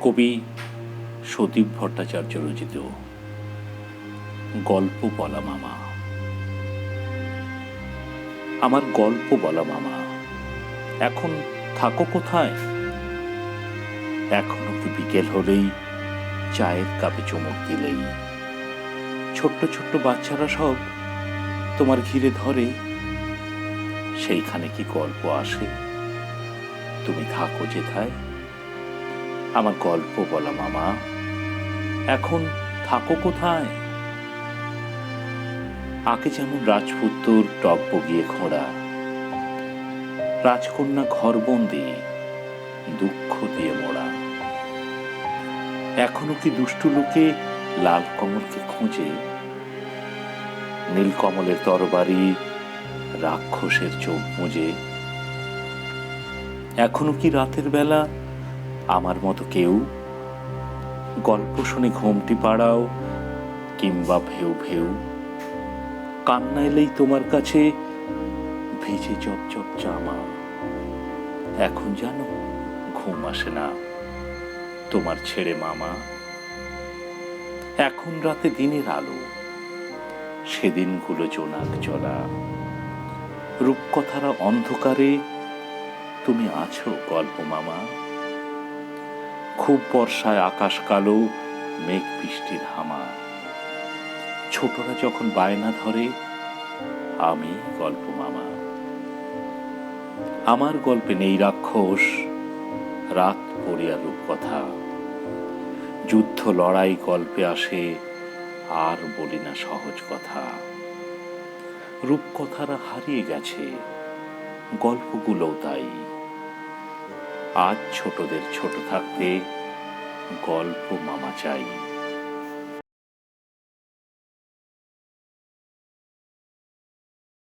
কবি সদীপ ভট্টাচার্য রচিত গল্প বলা মামা। আমার গল্প বলা মামা, এখন থাকো কোথায়? এখনো কি বিকেল হলেই চায়ের কাপে চুমুক দিলেই ছোট্ট ছোট্ট বাচ্চারা সব তোমার ঘিরে ধরে? সেইখানে কি গল্প আসে? তুমি থাকো যেথায়। আমার গল্প বলা মামা, এখন থাকো কোথায়? আগে যেমন রাজপুত্তর টগবগিয়ে খোঁড়া, রাজকন্যা ঘরবন্দি দুঃখ দিয়ে মোড়া, এখনো কি দুষ্টু লোকে লাল কমলকে খোঁজে? নীলকমলের তরবারি রাক্ষসের চোখ মুজে। এখনো কি রাতের বেলা আমার মতো কেউ গল্প শুনে ঘুমটি পাড়াও, কিংবা ভেউ ভেউ কান্না এলেই তোমার কাছে ভিজে চপচপ জামা? এখন জানো ঘুম আসে না তোমার ছেড়ে মামা। এখন রাতে দিনের আলো, সেদিনগুলো জোনাক চলা, রূপকথারা অন্ধকারে তুমি আছো গল্প মামা। খুব বর্ষায় আকাশ কালো, মেঘ বৃষ্টির হামা, ছোটরা যখন বায়না ধরে আমি গল্প মামা। আমার গল্পে নেই রাক্ষস, রাত পড়িয়া রূপকথা, যুদ্ধ লড়াই গল্পে আসে আর বলি না সহজ কথা। রূপকথারা হারিয়ে গেছে, গল্পগুলোও তাই। আজ ছোটদের ছোট থাকতে গল্প মামা চাই।